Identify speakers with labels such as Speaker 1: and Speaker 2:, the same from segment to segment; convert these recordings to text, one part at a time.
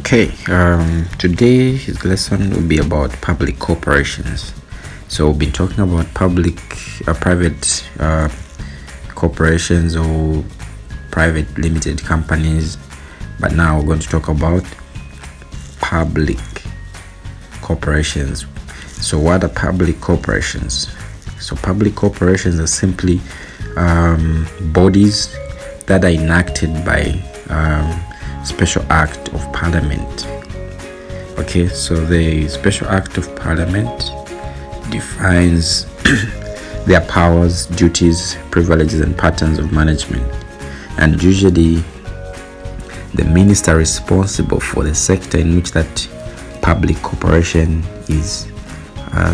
Speaker 1: Okay, today's lesson will be about public corporations. So we've been talking about private corporations or private limited companies, but now we're going to talk about public corporations. So what are public corporations? So public corporations are simply bodies that are enacted by special act of parliament. Okay, so the special act of parliament defines their powers, duties, privileges, and patterns of management, and usually the minister responsible for the sector in which that public corporation is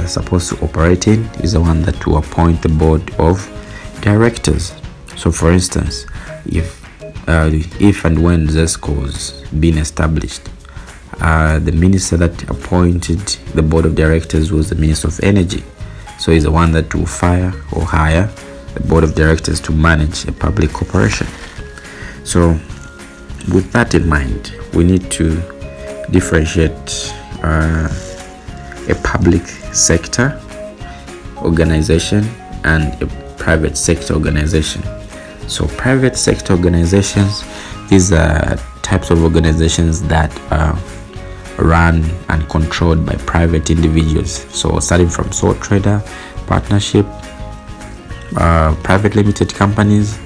Speaker 1: supposed to operate in is the one that will appoint the board of directors. So for instance, if and when ZESCO has been established, the minister that appointed the board of directors was the Minister of Energy. So he's the one that will fire or hire the board of directors to manage a public corporation. So with that in mind, we need to differentiate a public sector organization and a private sector organization. So private sector organizations, these are types of organizations that are run and controlled by private individuals. So starting from sole trader, partnership, private limited companies,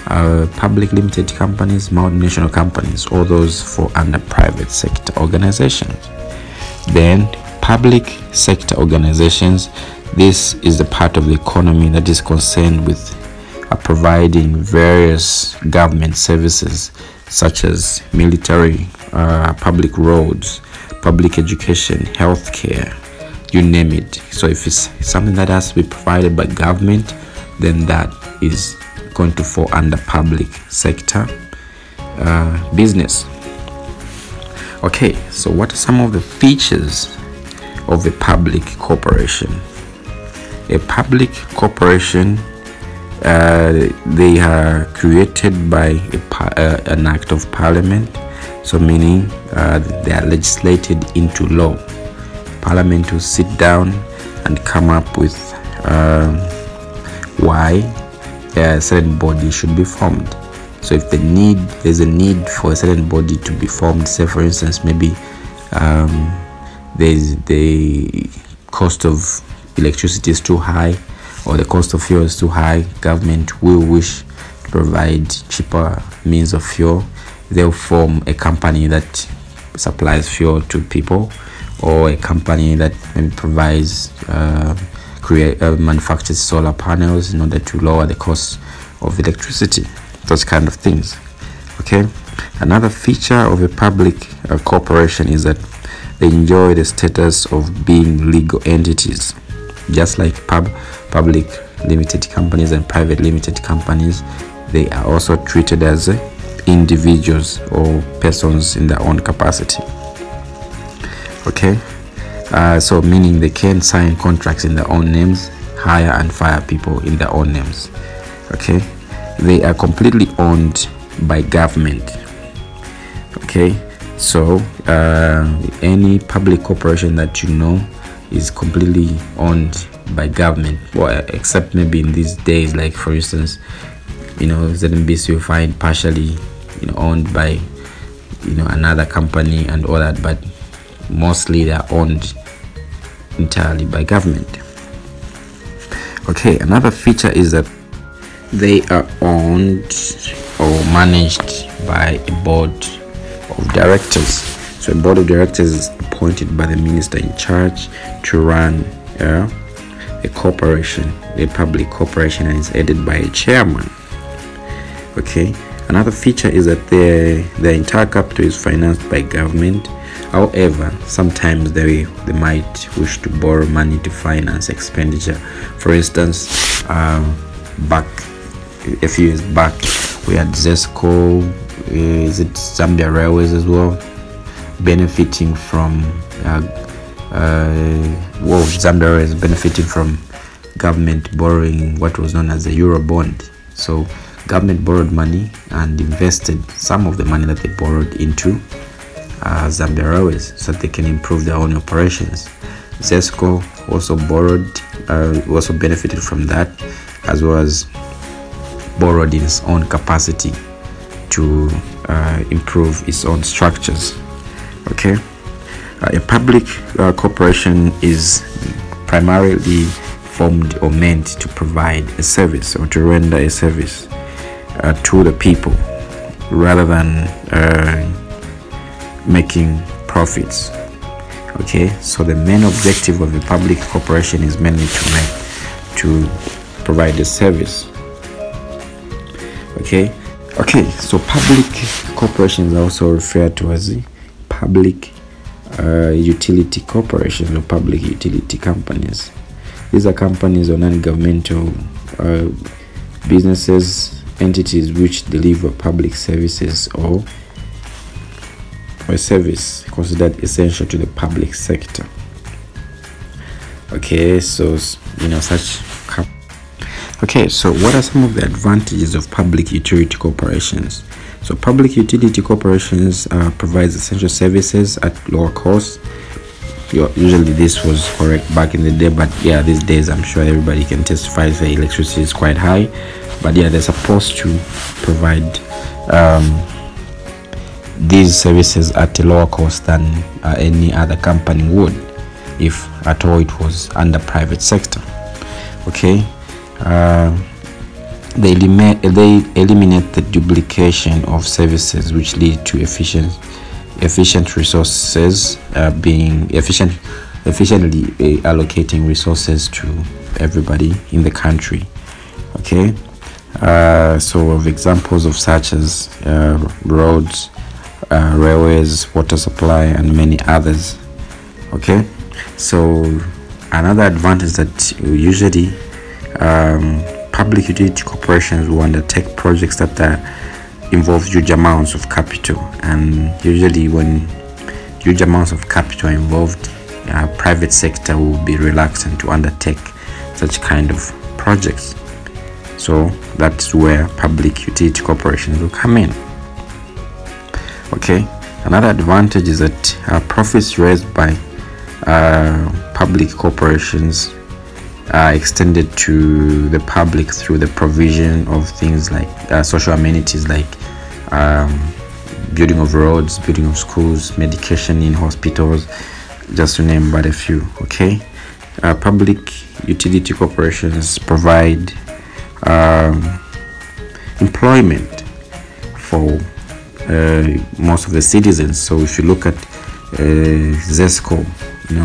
Speaker 1: public limited companies, multinational companies, all those fall under private sector organizations. Then public sector organizations, this is the part of the economy that is concerned with providing various government services such as military, public roads, public education, healthcare, you name it. So if it's something that has to be provided by government, then that is going to fall under public sector business. Okay, so what are some of the features of a public corporation? A public corporation, they are created by an act of parliament, so meaning they are legislated into law. Parliament will sit down and come up with why a certain body should be formed. So if there's a need for a certain body to be formed, say for instance maybe there's the cost of electricity is too high, or the cost of fuel is too high, government will wish to provide cheaper means of fuel. They'll form a company that supplies fuel to people, or a company that maybe provides manufactures solar panels in order to lower the cost of electricity, those kind of things. Okay, another feature of a public corporation is that they enjoy the status of being legal entities. Just like public limited companies and private limited companies, they are also treated as individuals or persons in their own capacity. Okay, so meaning they can sign contracts in their own names, hire and fire people in their own names. Okay, they are completely owned by government. Okay, so any public corporation that you know is completely owned by government, well, except maybe in these days, like for instance, ZNBC you find partially owned by another company and all that, but mostly they are owned entirely by government. Okay, another feature is that they are owned or managed by a board of directors. So a board of directors is appointed by the minister in charge to run a corporation, a public corporation, and is headed by a chairman. Okay, another feature is that their entire capital is financed by government. However, sometimes they might wish to borrow money to finance expenditure. For instance, back a few years back, we had ZESCO, is it Zambia Railways as well, benefiting from Zambia is benefiting from government borrowing what was known as a Euro bond. So government borrowed money and invested some of the money that they borrowed into Zambia Railways so that they can improve their own operations. ZESCO also also benefited from that, as well as borrowed in its own capacity to improve its own structures. Okay, a public corporation is primarily formed or meant to provide a service or to render a service to the people rather than making profits. Okay, so the main objective of a public corporation is mainly to provide a service. Okay, so public corporations are also referred to as public utility corporations or public utility companies. These are companies or non-governmental businesses, entities which deliver public services or a service considered essential to the public sector. Okay, so so what are some of the advantages of public utility corporations? So public utility corporations provides essential services at lower cost. Usually this was correct back in the day, but yeah, these days I'm sure everybody can testify that electricity is quite high. But yeah, they're supposed to provide these services at a lower cost than any other company would, if at all it was under private sector. Okay, they eliminate the duplication of services, which lead to efficient resources being efficiently allocating resources to everybody in the country. Okay, so of examples of such as roads, railways, water supply, and many others. Okay, so another advantage that usually public utility corporations will undertake projects that involve huge amounts of capital, and usually when huge amounts of capital are involved, private sector will be reluctant to undertake such kind of projects. So that's where public utility corporations will come in. Okay, another advantage is that profits raised by public corporations are extended to the public through the provision of things like social amenities like building of roads, building of schools, medication in hospitals, just to name but a few. Okay, public utility corporations provide employment for most of the citizens. So if you look at ZESCO,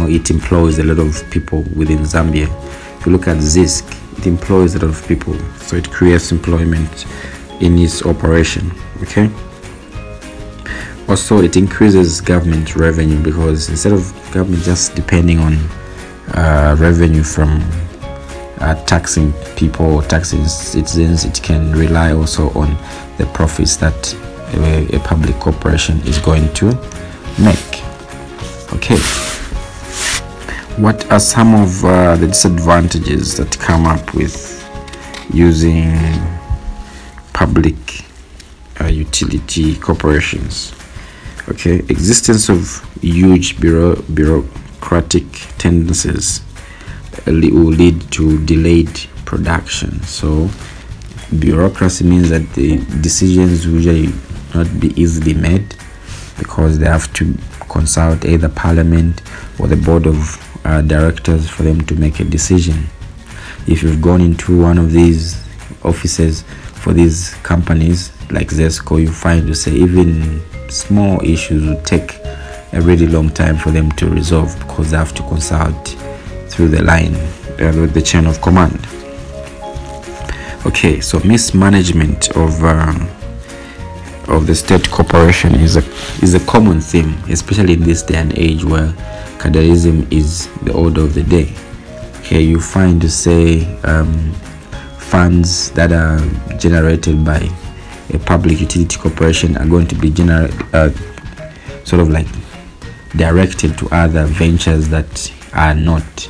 Speaker 1: it employs a lot of people within Zambia. If you look at ZISC, it employs a lot of people, so it creates employment in its operation. Okay, also it increases government revenue, because instead of government just depending on revenue from taxing people or taxing citizens, it can rely also on the profits that a public corporation is going to make. Okay, what are some of the disadvantages that come up with using public utility corporations? Okay, existence of huge bureaucratic tendencies will lead to delayed production. So bureaucracy means that the decisions usually not be easily made, because they have to consult either parliament or the board of directors for them to make a decision. If you've gone into one of these offices for these companies like ZESCO, you find to say even small issues will take a really long time for them to resolve, because they have to consult through the line with the chain of command. Okay, so mismanagement of the state corporation is a common theme, especially in this day and age where cadreism is the order of the day. Okay, you find to say funds that are generated by a public utility corporation are going to be sort of like directed to other ventures that are not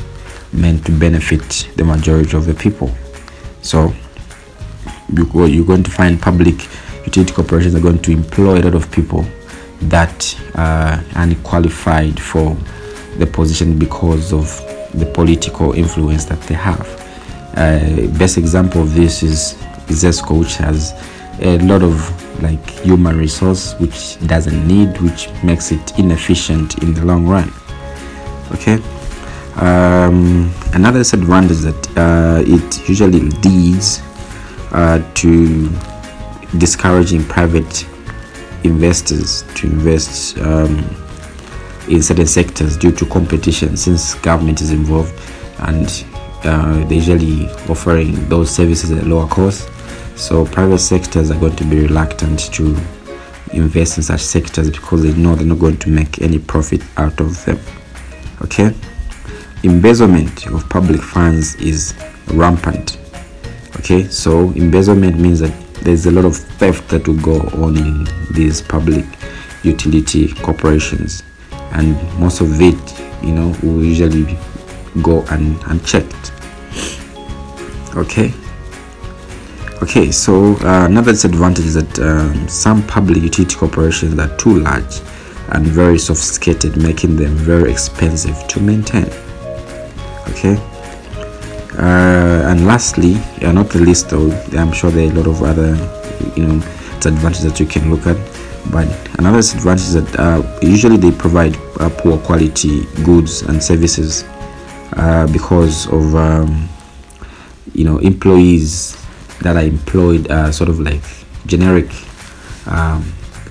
Speaker 1: meant to benefit the majority of the people. So you're going to find public utility corporations are going to employ a lot of people that are unqualified for the position because of the political influence that they have. Best example of this is ZESCO, which has a lot of like human resource which doesn't need, which makes it inefficient in the long run. Okay. Another disadvantage that it usually leads to discouraging private investors to invest in certain sectors due to competition, since government is involved and they're usually offering those services at a lower cost. So private sectors are going to be reluctant to invest in such sectors because they know they're not going to make any profit out of them. Okay. Embezzlement of public funds is rampant. Okay, so embezzlement means that there's a lot of theft that will go on in these public utility corporations, and most of it, will usually go unchecked. Okay, so another disadvantage is that some public utility corporations are too large and very sophisticated, making them very expensive to maintain. Okay, and lastly, not the least though, I'm sure there are a lot of other disadvantages that you can look at, but another disadvantage is that usually they provide poor quality goods and services because of employees that are employed sort of like generic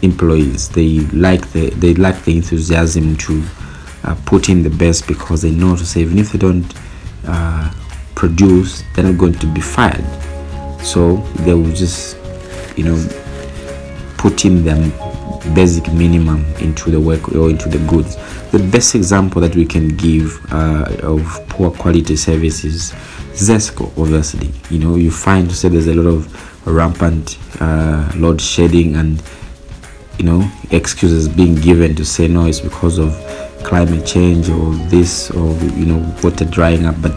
Speaker 1: employees. They lack the enthusiasm to put in the best, because they know to say even if they don't produce, they're not going to be fired, so they will just put in them basic minimum into the work or into the goods. The best example that we can give of poor quality services, ZESCO, obviously. You find to say there's a lot of rampant load shedding and excuses being given to say no, it's because of climate change or this, or water drying up. But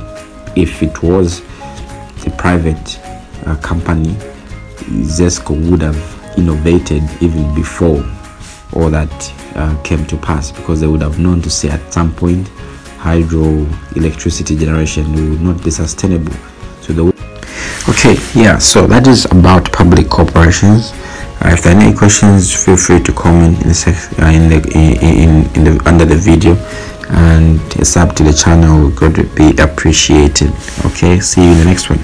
Speaker 1: if it was a private company, ZESCO would have innovated even before all that came to pass, because they would have known to say at some point hydro electricity generation will not be sustainable. So so that is about public corporations. If there are any questions, feel free to comment in the under the video, and sub to the channel would be appreciated. Okay, see you in the next one.